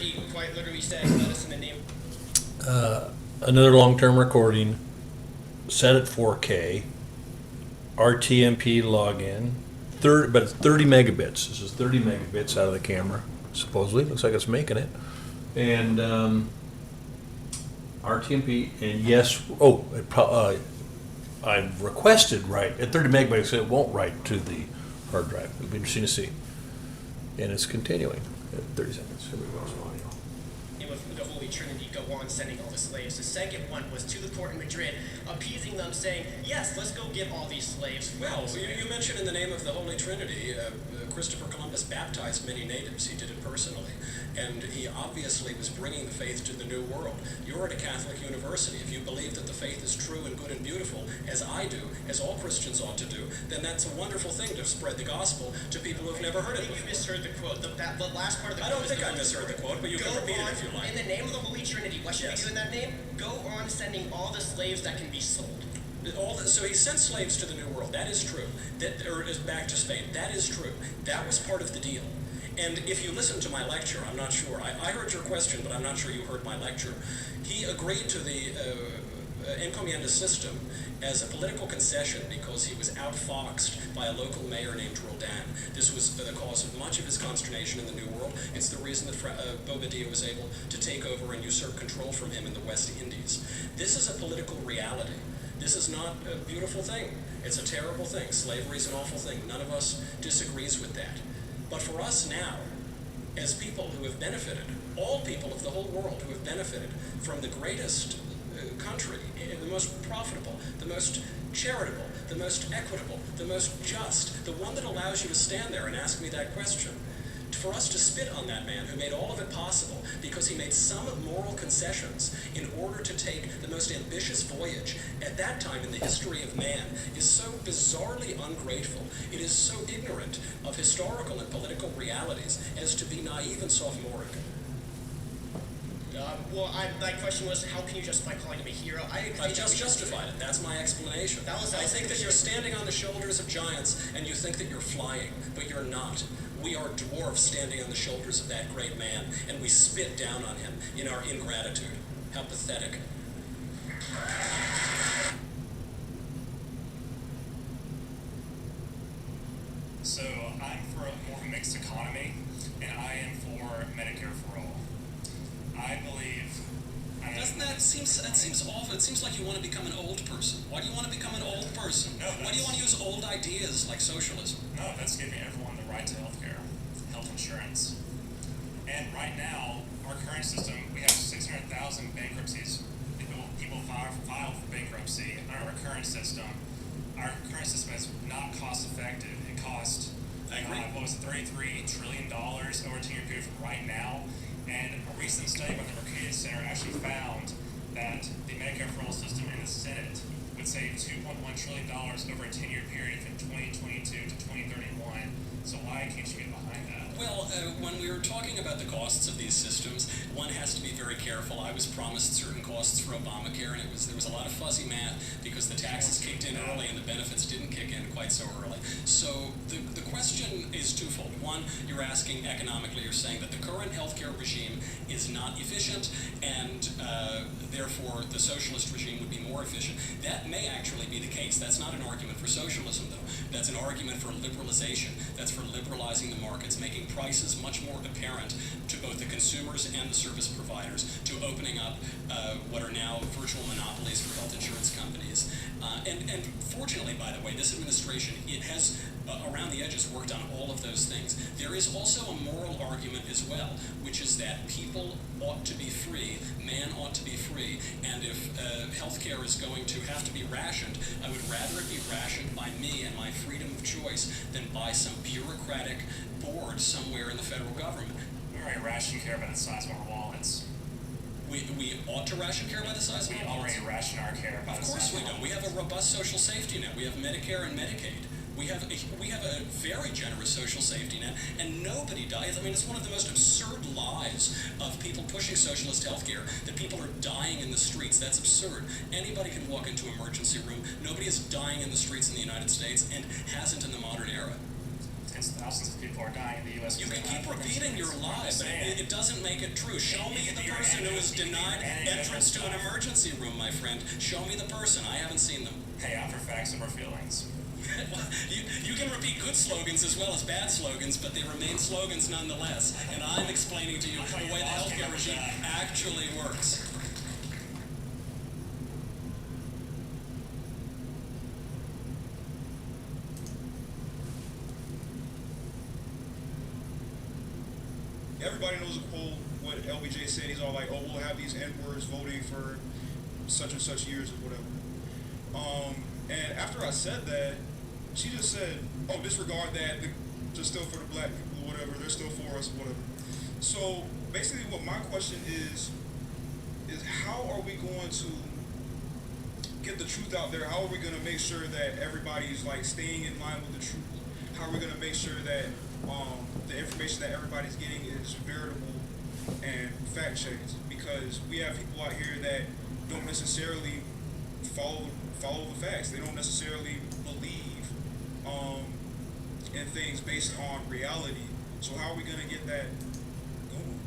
he quite literally said, let us in the name. Another long-term recording, set at 4K, rtmp login, but it's 30 megabits. This is 30 megabits out of the camera, supposedly. Looks like it's making it. And rtmp, and yes, I've requested write at 30 megabytes. It won't write to the hard drive. It'll be interesting to see. And it's continuing at 30 seconds. Here we go. Some audio. It was the Holy Trinity go on sending all the slaves. The second one was to the court in Madrid, appeasing them, saying, yes, let's go get all these slaves. Well, you mentioned in the name of the Holy Trinity, Christopher Columbus baptized many natives. He did it personally. And he obviously was bringing the faith to the New World. You're at a Catholic university. If you believe that the faith is true and good and beautiful, as I do, as all Christians ought to do, then that's a wonderful thing to spread the gospel to people who've never heard it before. You misheard the quote. The last part of the quote. I don't think I misheard the quote, but you can repeat it if you like. In the name of the Holy Trinity, what should we do in that name? Go on sending all the slaves that can be sold. So he sent slaves to the New World. That is true. Or back to Spain. That is true. That was part of the deal. And if you listen to my lecture, I'm not sure. I heard your question, but I'm not sure you heard my lecture. He agreed to the encomienda system as a political concession because he was outfoxed by a local mayor named Roldan. This was the cause of much of his consternation in the New World. It's the reason that Bobadilla was able to take over and usurp control from him in the West Indies. This is a political reality. This is not a beautiful thing. It's a terrible thing. Slavery is an awful thing. None of us disagrees with that. But for us now, as people who have benefited, all people of the whole world who have benefited from the greatest country, the most profitable, the most charitable, the most equitable, the most just, the one that allows you to stand there and ask me that question, for us to spit on that man who made all of it possible because he made some moral concessions in order to take the most ambitious voyage at that time in the history of man is so bizarrely ungrateful. It is so ignorant of historical and political realities as to be naive and sophomoric. My question was, how can you justify calling him a hero? I just justified it. That's my explanation. I think that you're standing on the shoulders of giants and you think that you're flying, but you're not. We are dwarfs standing on the shoulders of that great man, and we spit down on him in our ingratitude. How pathetic. So I'm for more of a mixed economy, and I am for Medicare for all. I believe. Doesn't that seems awful? It seems like you want to become an old person. Why do you want to become an old person? No, why do you want to use old ideas like socialism? No, that's giving everyone the right to health care, health insurance. And right now, our current system, we have 600,000 bankruptcies. People file for bankruptcy under our current system. Our current system is not cost effective. It costs, what was it, $33 trillion over a 10-year period from right now. And a recent study by the Mercatus Center actually found that the Medicare for All system in the Senate would save $2.1 trillion over a 10-year period from 2022 to 2031. So why can't you get behind that? Well, when we were talking about the costs of these systems, one has to be very careful. I was promised certain costs for Obamacare, and there was a lot of fuzzy math because the taxes kicked in early and the benefits didn't kick in quite so early. So the question is twofold. One, you're asking economically, you're saying that the current healthcare regime is not efficient, and therefore the socialist regime would be more efficient. That may actually be the case. That's not an argument for socialism, though. That's an argument for liberalization. That's for liberalizing the markets, making prices much more apparent to both the consumers and the service providers, to opening up what are now virtual monopolies for health insurance companies. And fortunately, by the way, this administration, it has around the edges worked on all of those things. There is also a moral argument as well, which is that people ought to be free, man ought to be free, and if healthcare is going to have to be rationed, I would rather it be rationed by me and my freedom of choice than by some bureaucratic board somewhere in the federal government. We already ration care by the size of our wallets. We ought to ration care by the size of our wallets. We already ration our care by the size of our wallets. Of course we don't. We have a robust social safety net. We have Medicare and Medicaid. We have a very generous social safety net, and nobody dies. I mean, it's one of the most absurd lies of people pushing socialist health care, that people are dying in the streets. That's absurd. Anybody can walk into an emergency room. Nobody is dying in the streets in the United States and hasn't in the modern era. It's thousands of people are dying in the U.S. You can keep repeating your lie, but it doesn't make it true. Show me the person who is denied entrance to an emergency room, my friend. Show me the person. I haven't seen them. Hey, I'm for facts over feelings. You can repeat good slogans as well as bad slogans, but they remain slogans nonetheless. And I'm explaining to you the way the healthcare regime actually works. Everybody knows a quote, what LBJ said. He's all like, oh, we'll have these N-words voting for such and such years or whatever. And after I said that, she just said, oh, disregard that. They're still for the black people, whatever. They're still for us, whatever. So basically what my question is how are we going to get the truth out there? How are we going to make sure that everybody's like staying in line with the truth? How are we going to make sure that the information that everybody's getting is veritable and fact checked? Because we have people out here that don't necessarily follow the facts. They don't necessarily believe in things based on reality. So how are we going to get that going?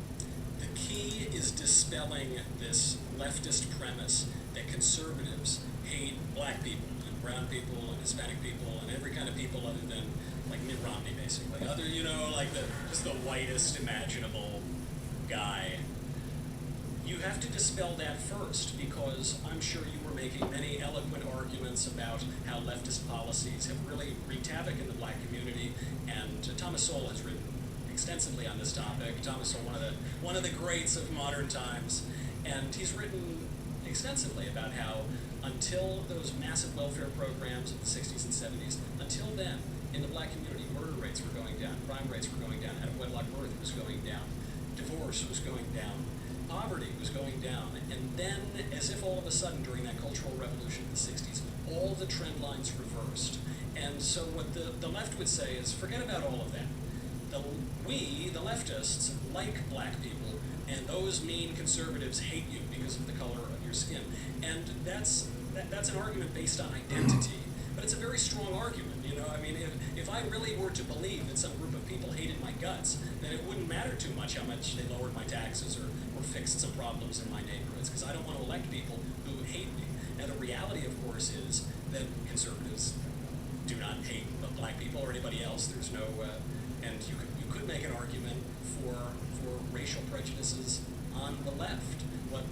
The key is dispelling this leftist premise that conservatives hate black people and brown people and Hispanic people and every kind of people other than like Mitt Romney, basically. Other, you know, like just the whitest imaginable guy. You have to dispel that first, because I'm sure you were making many eloquent arguments about how leftist policies have really wreaked havoc in the black community, and Thomas Sowell has written extensively on this topic. Thomas Sowell, one of the greats of modern times, and he's written extensively about how until those massive welfare programs of the 60s and 70s, until then, in the black community, murder rates were going down, crime rates were going down, out-of-wedlock birth was going down, divorce was going down, poverty was going down, and then, as if all of a sudden during that cultural revolution of the 60s, all the trend lines reversed. And so what the left would say is, forget about all of that. We, the leftists, like black people, and those mean conservatives hate you because of the color of your skin. And that's an argument based on identity, but it's a very strong argument. You know, I mean, if I really were to believe that some group of people hated my guts, then it wouldn't matter too much how much they lowered my taxes or fixed some problems in my neighborhoods, because I don't want to elect people who hate me. Now, the reality, of course, is that conservatives do not hate black people or anybody else. There's no, and you could make an argument for racial prejudices on the left. What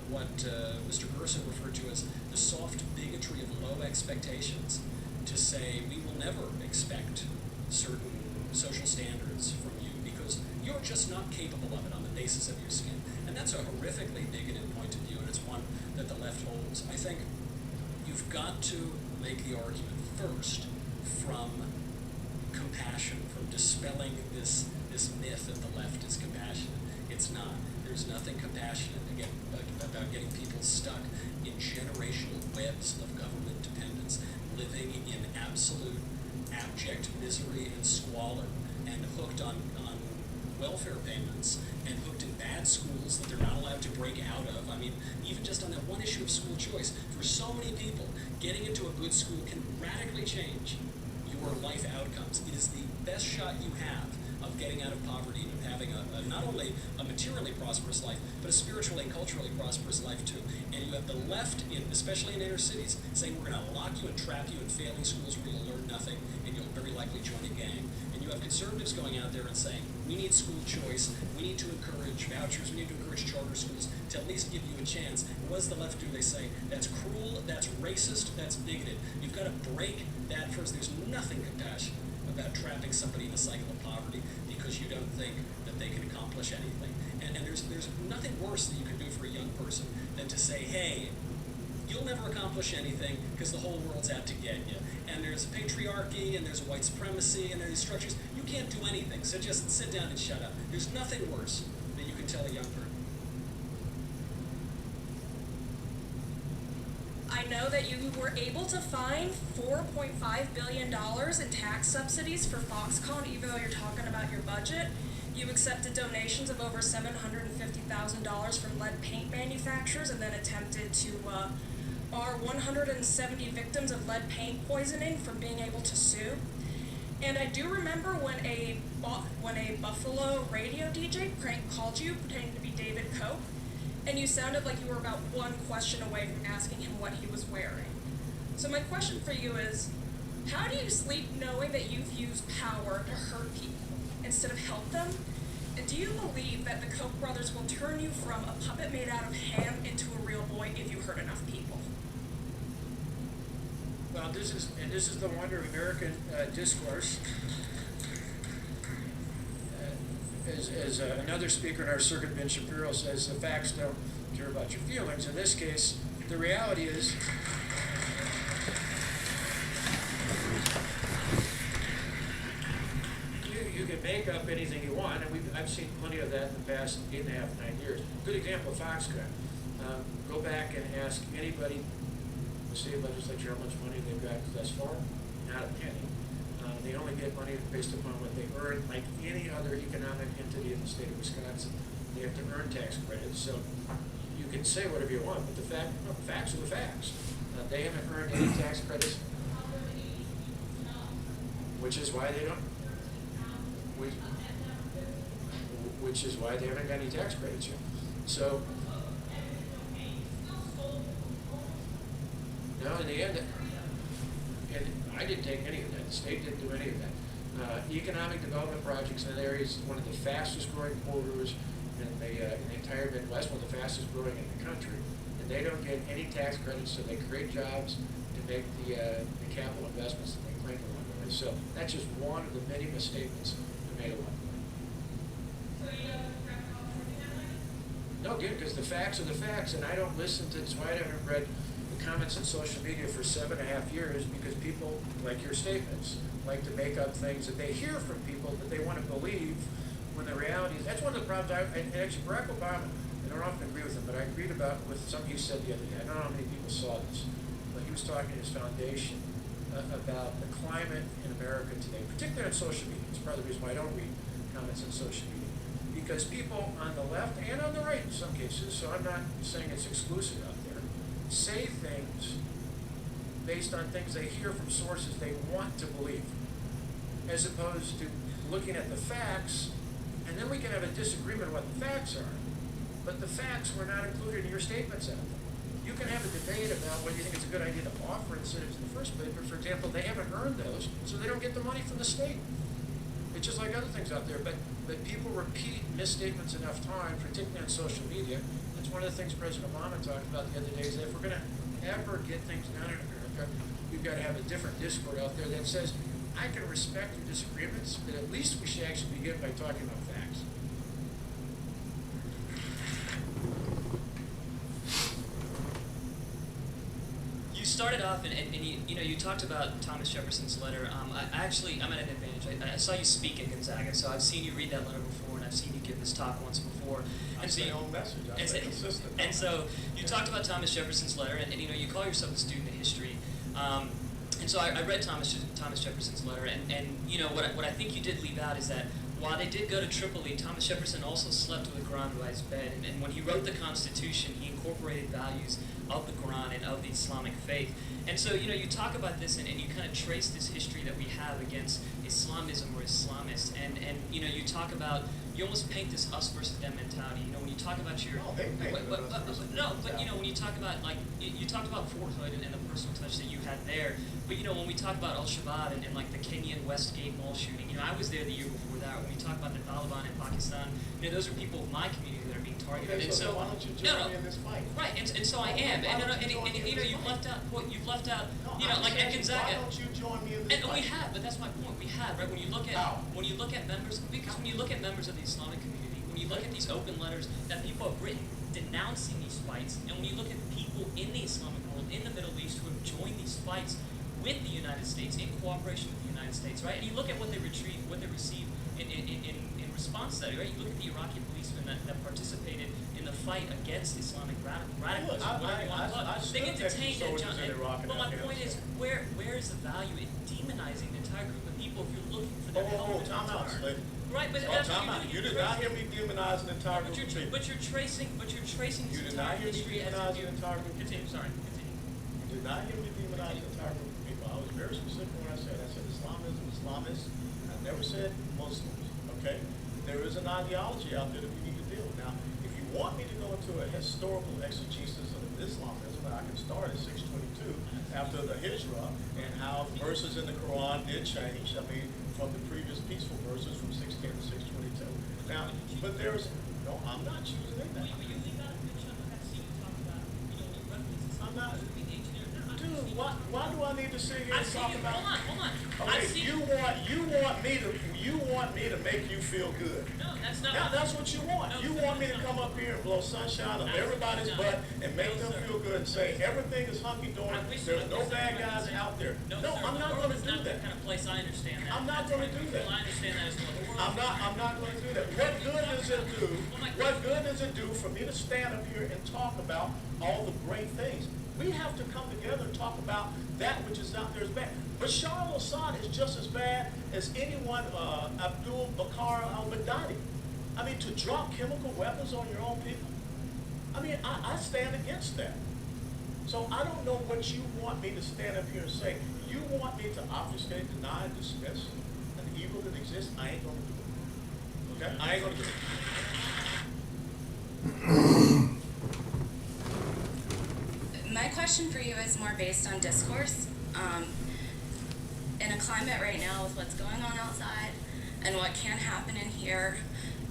Mr. Gerson referred to as the soft bigotry of low expectations, to say we will never expect certain social standards from you because you're just not capable of it on the basis of your skin. And that's a horrifically bigoted point of view, and it's one that the left holds. I think you've got to make the argument first from compassion, from dispelling this myth that the left is compassionate. It's not. There's nothing compassionate about getting people stuck in generational webs of government dependence, living in absolute abject misery and squalor, and hooked on welfare payments, and hooked in bad schools that they're not allowed to break out of. I mean, even just on that one issue of school choice, for so many people, getting into a good school can radically change your life outcomes. It is the best shot you have of getting out of poverty and of having not only a materially prosperous life, but a spiritually and culturally prosperous life too. And you have the left, especially in inner cities, saying we're going to lock you and trap you in failing schools where you'll learn nothing and you'll very likely join a gang. And you have conservatives going out there and saying we need school choice, we need to encourage vouchers, we need to encourage charter schools to at least give you a chance. And what does the left do? They say that's cruel, that's racist, that's bigoted. You've got to break that first. There's nothing compassionate about trapping somebody in a cycle of poverty because you don't think that they can accomplish anything. And there's nothing worse that you can do for a young person than to say, hey, you'll never accomplish anything because the whole world's out to get you. And there's a patriarchy, and there's white supremacy, and there's structures. You can't do anything, so just sit down and shut up. There's nothing worse that you can tell a young person. I know that you were able to find $4.5 billion in tax subsidies for Foxconn, even though you're talking about your budget. You accepted donations of over $750,000 from lead paint manufacturers, and then attempted to bar 170 victims of lead paint poisoning from being able to sue. And I do remember when a Buffalo radio DJ prank called you pretending to be David Koch, and you sounded like you were about one question away from asking him what he was wearing. So my question for you is, how do you sleep knowing that you've used power to hurt people instead of help them? And do you believe that the Koch brothers will turn you from a puppet made out of ham into a real boy if you hurt enough people? Well, this is the wonder of American discourse. As another speaker in our circuit, Ben Shapiro, says, the facts don't care about your feelings. In this case, the reality is you can make up anything you want, and I've seen plenty of that in the past 8.5, 9 years. Good example, Foxconn. Go back and ask anybody in the state legislature how much money they've got thus far. Not a penny. They only get money based upon what they earn, like any other economic entity in the state of Wisconsin. They have to earn tax credits. So you can say whatever you want, but the facts are the facts. They haven't earned any tax credits, which is why they don't. Which is why they haven't got any tax credits yet. So, no, in the end, and I didn't take any of that. The state didn't do any of that. Economic development projects in that area is one of the fastest growing corridors in the entire Midwest, one of the fastest growing in the country. And they don't get any tax credits, so they create jobs to make the capital investments that they claim along the way. So that's just one of the many misstatements they made along the way. No, again, because the facts are the facts, and I don't listen to, that's why I haven't read the comments on social media for 7.5 years, because people, like your statements, like to make up things that they hear from people that they want to believe, when the reality is, that's one of the problems, and actually Barack Obama, I don't often agree with him, but I agreed with something he said the other day. I don't know how many people saw this, but he was talking to his foundation about the climate in America today, particularly on social media. It's part of the reason why I don't read comments on social media. Because people on the left and on the right in some cases, so I'm not saying it's exclusive out there, say things based on things they hear from sources they want to believe, as opposed to looking at the facts, and then we can have a disagreement on what the facts are, but the facts were not included in your statements out there. You can have a debate about whether you think it's a good idea to offer incentives in the first place, but for example, they haven't earned those, so they don't get the money from the state. It's just like other things out there, but people repeat misstatements enough times, particularly on social media. That's one of the things President Obama talked about the other day, is that if we're going to ever get things done in America, we've got to have a different discourse out there that says, I can respect your disagreements, but at least we should actually begin by talking about facts. You started off, and you talked about Thomas Jefferson's letter. I'm at an advantage. I saw you speak at Gonzaga, so I've seen you read that letter before, and I've seen you give this talk once before. I say own message. I say consistent. And so you talked about Thomas Jefferson's letter, and you call yourself a student of history. And so I read Thomas Jefferson's letter, and what I think you did leave out is that while they did go to Tripoli, Thomas Jefferson also slept with the Quran by his bed. And when he wrote the Constitution, he incorporated values of the Quran and of the Islamic faith. And so, you talk about this, and you kind of trace this history that we have against Islamism or Islamists. And you talk about, you almost paint this us versus them mentality. When you talk about your... No, they paint when you talk about, you talked about Fort Hood and the personal touch that you had there. But, when we talk about Al-Shabaab and like the Kenyan Westgate mall shooting, I was there the year before that. When we talk about the Taliban in Pakistan, those are people of my community that are being targeted. Okay, and so why don't you join me in this fight? Right, and so I am. You've left out, like at Gonzaga. Why don't you join me in this fight? We have, but that's my point. We have, right? When you look at members, because when you look at members of the Islamic community, when you look at these open letters that people have written denouncing these fights, and when you look at people in the Islamic world, in the Middle East, who have joined these fights with the United States, in cooperation with the United States, right? And you look at what they receive in response to that, right? You look at the Iraqi policemen that participated in the fight against Islamic radicalism, whatever you want to call it. They get detained at John. But my point is, where is the value in demonizing the entire group of people if you're looking for their help? Time out, Slade. Right, but time out. You did not hear me demonize an entire group of people. But you're tracing You did not hear me demonize an entire group of people. Continue. You did not hear me demonize an entire group of people. I I was very specific when I said Islamism, Islamists. I never said Muslims, okay? There is an ideology out there that we need to deal with. Now, if you want me to go into a historical exegesis of Islamism, I can start at 622 after the Hijrah and how verses in the Quran did change. I mean, from the previous peaceful verses from 610 to 622. Now, but there's, no, I'm not choosing anything. I'm not. Dude, why do I need to sit here and talk about? Hold on. Okay, you want me to make you feel good. No, that's not. Now, that's what you want. No, You want me to come up here and blow sunshine on everybody's butt and make them feel good and say everything is hunky-dory. There's no bad guys out there. No, sir, I'm the not world going to is do not that. kind of place. I understand that. I'm not going to do that. Well, I understand that as well. The world I'm not going to do that. What good does it do? What good does it do for me to stand up here and talk about all the great things? We have to come together and talk about that which is out there as bad. Bashar al-Assad is just as bad as anyone, Abdul Bakr al-Baghdadi. I mean, to drop chemical weapons on your own people? I mean, I stand against that. So I don't know what you want me to stand up here and say. You want me to obfuscate, deny, dismiss an evil that exists? I ain't going to do it. Okay? I ain't going to do it. My question for you is more based on discourse. In a climate right now with what's going on outside and what can happen in here,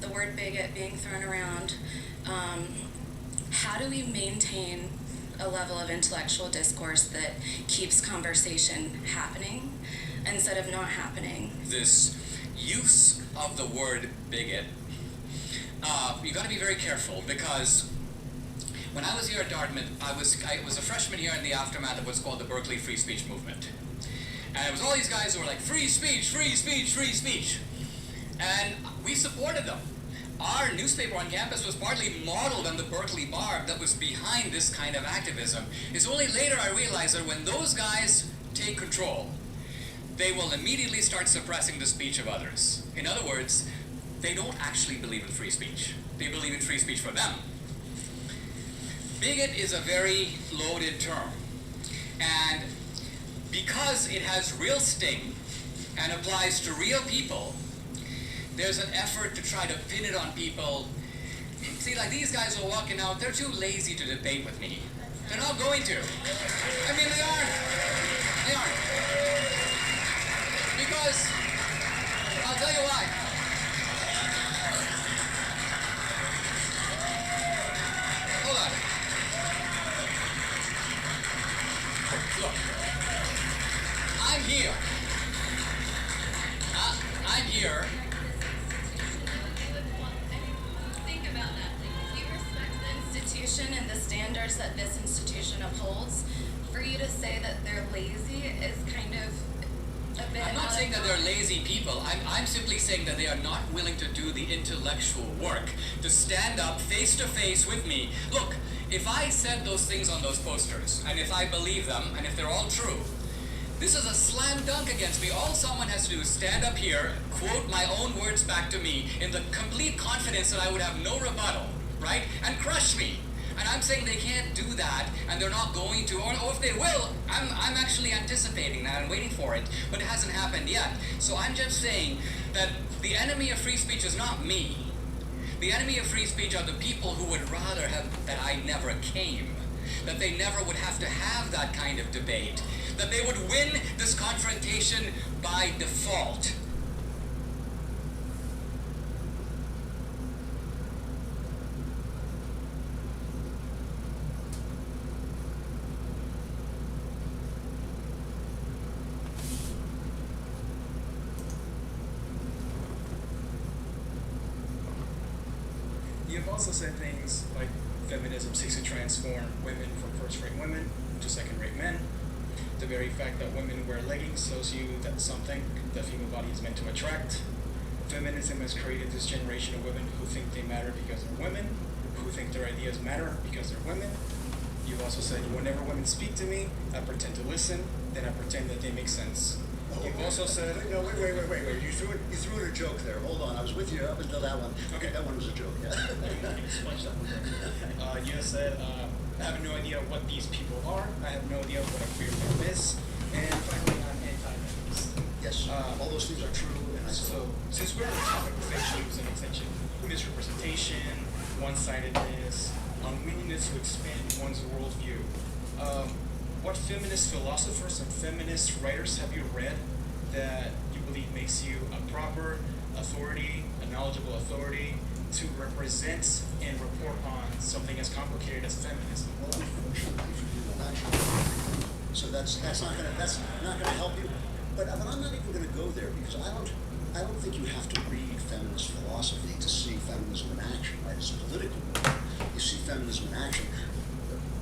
the word bigot being thrown around, how do we maintain a level of intellectual discourse that keeps conversation happening instead of not happening? This use of the word bigot, you got to be very careful, because when I was here at Dartmouth, I was a freshman here in the aftermath of what's called the Berkeley Free Speech Movement. And it was all these guys who were like, free speech, free speech, free speech. And we supported them. Our newspaper on campus was partly modeled on the Berkeley Bar that was behind this kind of activism. It's only later I realized that when those guys take control, they will immediately start suppressing the speech of others. In other words, they don't actually believe in free speech. They believe in free speech for them. Bigot is a very loaded term, and because it has real sting and applies to real people, there's an effort to try to pin it on people. See, like these guys are walking out, they're too lazy to debate with me. They're not going to. I mean, they aren't. They aren't. Because, I'll tell you why. Hold on. Look, I'm here. I'm here. Think about that. We respect the institution and the standards that this institution upholds. For you to say that they're lazy is kind of a bit. I'm not saying that they're lazy people. I'm simply saying that they are not willing to do the intellectual work to stand up face to face with me. Look, if I said those things on those posters, and if I believe them, and if they're all true, this is a slam dunk against me. All someone has to do is stand up here, quote my own words back to me in the complete confidence that I would have no rebuttal, right? And crush me. And I'm saying they can't do that, and they're not going to, or if they will, I'm actually anticipating that and waiting for it, but it hasn't happened yet. So I'm just saying that the enemy of free speech is not me. The enemy of free speech are the people who would rather have that I never came, that they never would have to have that kind of debate, that they would win this confrontation by default. You've also said things like feminism seeks to transform women from first-rate women to second-rate men. The very fact that women wear leggings shows you that's something the female body is meant to attract. Feminism has created this generation of women who think they matter because they're women, who think their ideas matter because they're women. You've also said whenever women speak to me, I pretend to listen, then I pretend that they make sense. You've also said... No, wait. You threw in a joke there. Hold on. I was with you up until that one. Okay, that one was a joke, yeah. You have said, I have no idea what these people are. I have no idea what a queer man is. And finally, Yes, all those things are true, and I So, since we're on the topic of fake news and essentially misrepresentation, one-sidedness, unwillingness to expand one's worldview, what feminist philosophers and feminist writers have you read that you believe makes you a proper authority, a knowledgeable authority to represent and report on something as complicated as feminism? well, unfortunately for you, I'm actually, so that's not gonna help you. But I'm not even gonna go there because I don't think you have to read feminist philosophy to see feminism in action, right? It's political. You see feminism in action.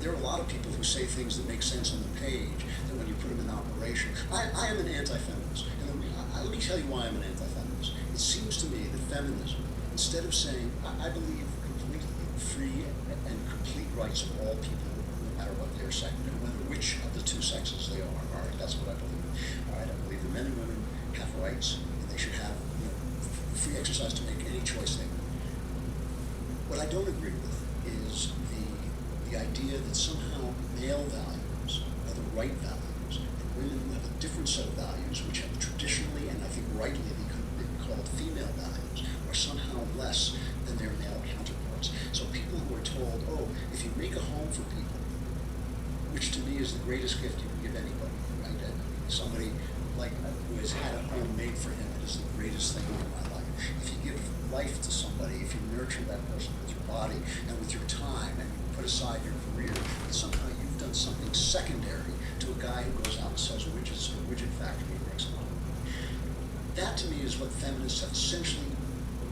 There are a lot of people who say things that make sense on the page that when you put them in operation. I am an anti-feminist, and let me tell you why I'm an anti-feminist. It seems to me that feminism, instead of saying, I believe completely free and complete rights of all people, no matter what their sex, no matter which of the two sexes they are. All right, that's what I believe. All right, I believe that men and women have rights, and they should have free exercise to make any choice they want. What I don't agree with is the idea that somehow male values are the right values, and women who have a different set of values, which have traditionally and I think rightly been called female values, are somehow less than their male counterparts. So people who are told, oh, if you make a home for people, which to me is the greatest gift you can give anybody, right? And somebody like who has had a home made for him, it is the greatest thing in my life. If you give life to somebody, if you nurture that person with your body and with your time, and you put aside your career, and somehow you've done something secondary to a guy who goes out and sells widgets to a widget factory and makes money. That to me is what feminists have essentially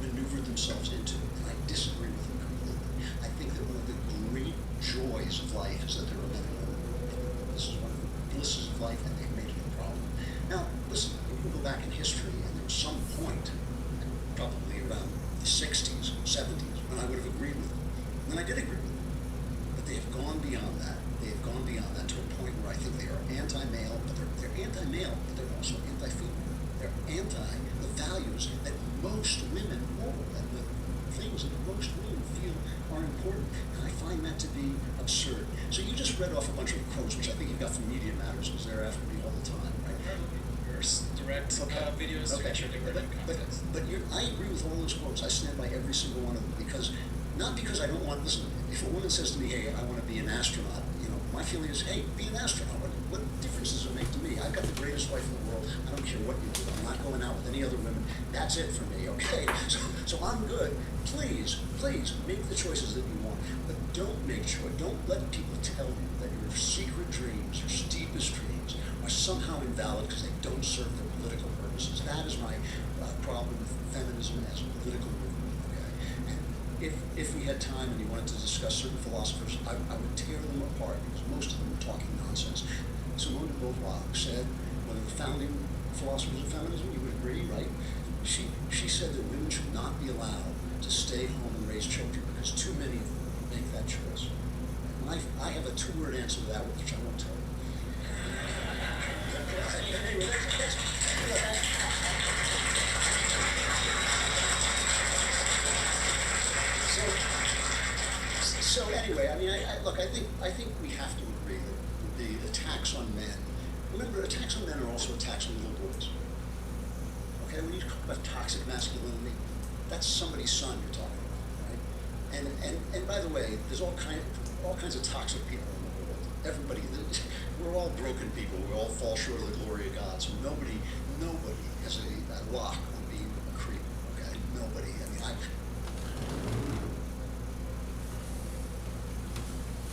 maneuvered themselves into, and I disagree with them completely. I think that one of the great joys of life is that there are men and women. This is one of the blisses of life, and they've made it a problem. Now, listen, you can go back in history, and there was some point, probably around the 60s, 70s, when I would have agreed with them. And I did agree with them. But they have gone beyond that. They have gone beyond that to a point where I think they are anti-male, but they're anti-male, but they're also anti-female. They're anti the values that most women hold, and the things that most women feel are important. And I find that to be absurd. So you just read off a bunch of quotes, which I think you got from Media Matters, because they're after me all the time, right? Direct videos to make sure they were in context. But I agree with all those quotes. I stand by every single one of them because, not because I don't want, listen, if a woman says to me, hey, I want to be an astronaut, my feeling is, hey, be an astronaut. What difference does it make to me? I've got the greatest wife in the world. I don't care what you do. I'm not going out with any other women. That's it for me, okay? So I'm good. Please make the choices that you want. But don't let people tell you that your secret dreams, your deepest dreams, are somehow invalid because they don't serve their political purposes. That is my problem with feminism as a political movement, okay? And if we had time and you wanted to discuss certain philosophers, I would tear them apart because most of them are talking nonsense. Simone de Beauvoir said, one of the founding philosophers of feminism, you would agree, right? She said that women should not be allowed to stay home and raise children because too many of them make that choice. And I have a two-word answer to that, which I won't tell you. Anyway, so anyway, I mean, I think we have to agree that the attacks on men. Remember, attacks on men are also attacks on little boys. Okay, when you talk about toxic masculinity, that's somebody's son you're talking about, right? And by the way, there's all kinds of toxic people in the world. Everybody, we're all broken people. We all fall short of the glory of God. So nobody has a lock on being a creep. Okay, nobody. I mean,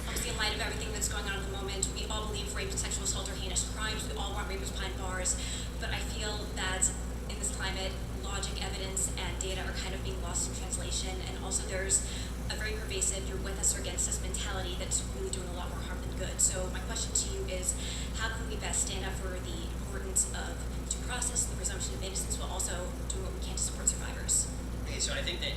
Obviously, in light of everything that's going on at the moment, we all believe rape and sexual assault are heinous crimes. We all want rapers behind bars. But I feel that in this climate, logic, evidence, and data are kind of being lost in translation. And also there's a very pervasive you're with us or against us mentality that's really doing a lot more harm than good. So my question to you is, how can we best stand up for the importance of due process, the presumption of innocence, while also doing what we can to support survivors? Okay, so I think that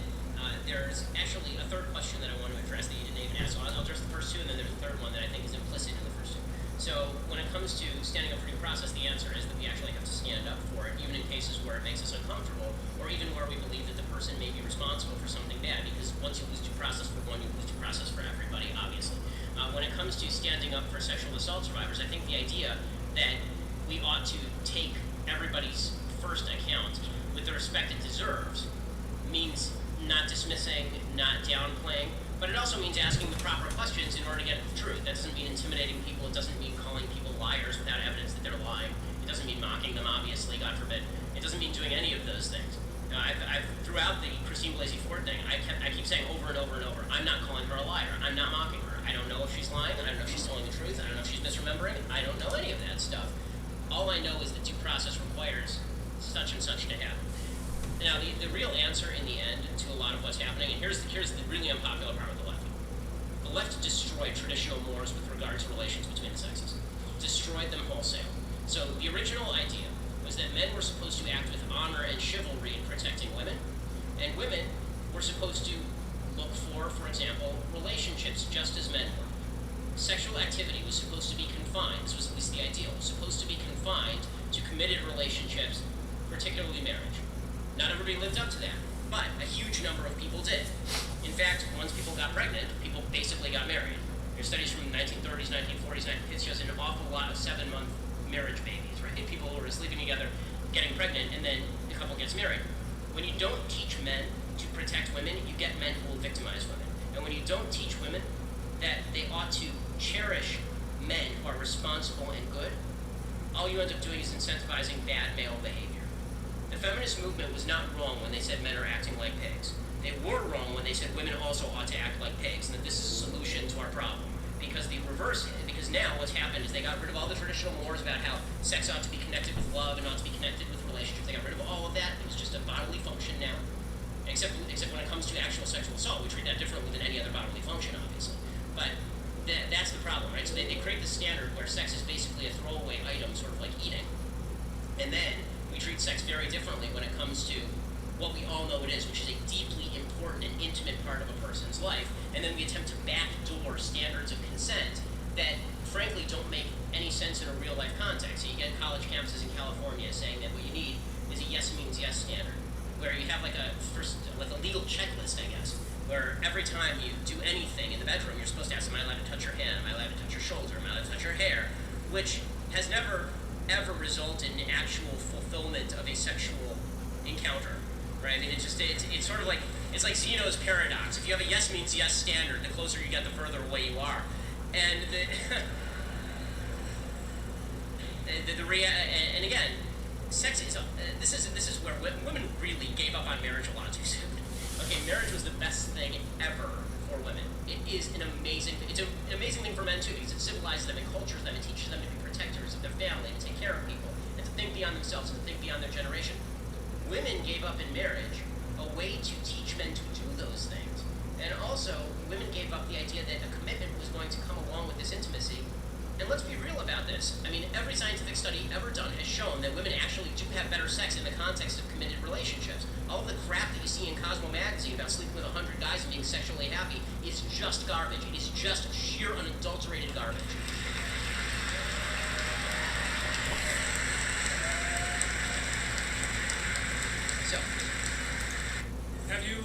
there's actually a third question that I want to address that you didn't even ask. So I'll address the first two, and then there's a third one that I think is implicit in the first two. So when it comes to standing up for due process, the answer is that we actually have to stand up for it, even in cases where it makes us uncomfortable, or even where we believe that the person may be responsible for something bad, because once you lose due process for one, you lose due process for everybody, obviously. When it comes to standing up for sexual assault survivors, I think the idea that we ought to take everybody's first account with the respect it deserves means not dismissing, not downplaying, but it also means asking the proper questions in order to get at the truth. That doesn't mean intimidating people. It doesn't mean calling people liars without evidence that they're lying. It doesn't mean mocking them, obviously, God forbid. It doesn't mean doing any of those things. I've throughout the Christine Blasey Ford thing, I keep saying over and over and over, I'm not calling her a liar. I'm not mocking her. I don't know if she's lying. I don't know if she's telling the truth. I don't know if she's misremembering. I don't know any of that stuff. All I know is that due process requires such and such to happen. Now, the real answer in the end to a lot of what's happening, and here's the really unpopular part with the left. The left destroyed traditional mores with regard to relations between the sexes. Destroyed them wholesale. So the original idea was that men were supposed to act with honor and chivalry in protecting women, and women were supposed to look for example, relationships just as men were. Sexual activity was supposed to be confined, this was at least the ideal, was supposed to be confined to committed relationships, particularly marriage. Not everybody lived up to that, but a huge number of people did. In fact, once people got pregnant, people basically got married. There's studies from the 1930s, 1940s, it shows an awful lot of 7-month marriage babies, right? And people who are sleeping together, getting pregnant, and then the couple gets married. When you don't teach men to protect women, you get men who will victimize women. And when you don't teach women that they ought to cherish men who are responsible and good, all you end up doing is incentivizing bad male behavior. The feminist movement was not wrong when they said men are acting like pigs. They were wrong when they said women also ought to act like pigs, and that this is a solution to our problem. Because now what's happened is they got rid of all the traditional mores about how sex ought to be connected with love and ought to be connected with relationships. They got rid of all of that. It was just a bodily function now. Except when it comes to actual sexual assault, we treat that differently than any other bodily function, obviously. But that's the problem, right? So they create the standard where sex is basically a throwaway item, sort of like eating. And then we treat sex very differently when it comes to what we all know it is, which is a deeply important and intimate part of a person's life. And then we attempt to backdoor standards of consent that, frankly, don't make any sense in a real-life context. So you get college campuses in California saying that what you need is a yes means yes standard, where you have like a legal checklist, I guess, where every time you do anything in the bedroom, you're supposed to ask, am I allowed to touch your hand? Am I allowed to touch your shoulder? Am I allowed to touch your hair? Which has never, ever resulted in actual fulfillment of a sexual encounter, right? I mean, it's sort of like, it's like Zeno's paradox. If you have a yes means yes standard, the closer you get, the further away you are. And and again, sex is this is where women really gave up on marriage a lot too soon. Okay, marriage was the best thing ever for women. It is an amazing thing for men too, because it civilizes them and cultures them and teaches them to be protectors of their family, to take care of people, and to think beyond themselves and to think beyond their generation. Women gave up in marriage a way to teach men to do those things. And also, women gave up the idea that a commitment was going to come along with this intimacy. And let's be real about this. I mean, every scientific study ever done has shown that women actually do have better sex in the context of committed relationships. All of the crap that you see in Cosmo magazine about sleeping with 100 guys and being sexually happy is just garbage. It is just sheer unadulterated garbage. So, have you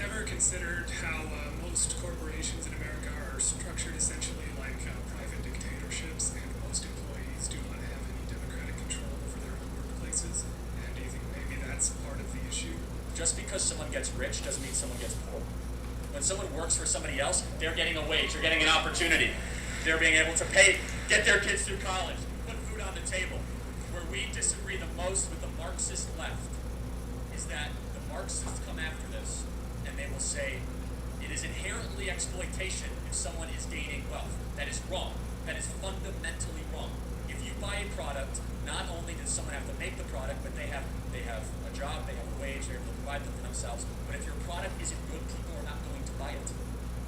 ever considered how most corporations in America are structured essentially like private dictatorships, and most employees do not have any democratic control over their own workplaces? And do you think maybe that's part of the issue? Just because someone gets rich doesn't mean someone gets poor. When someone works for somebody else, they're getting a wage, they're getting an opportunity. They're being able to get their kids through college, put food on the table. Where we disagree the most with the Marxist left is that the Marxists come after this and they will say it is inherently exploitation if someone is gaining wealth. That is wrong. That is fundamentally wrong. If you buy a product, not only does someone have to make the product, but they have a job, they have a wage, they're able to provide them for themselves. But if your product isn't good, people are not going to buy it.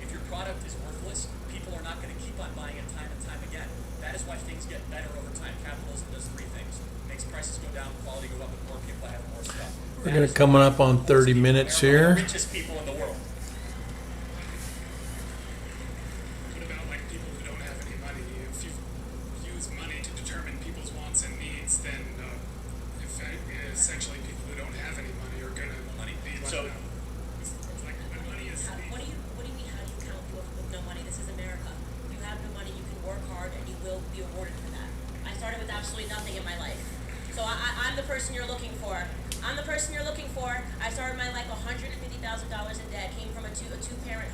If your product is worthless, people are not going to keep on buying it time and time again. That is why things get better over time. Capitalism does three things. It makes prices go down, quality go up, and more people have more stuff. We're going to coming up on 30 minutes here. The richest people in the world. What about like people who don't have any money? If you use money to determine people's wants and needs, then essentially people who don't have any money are going to be left out. Like when money is. What do you mean? How do you count people with no money? This is America. You have no money, you can work hard, and you will be awarded for that. I started with absolutely nothing in my life. So I'm the person you're looking for. I'm the person you're looking for. I started my life $150,000 in debt, came from a two-parent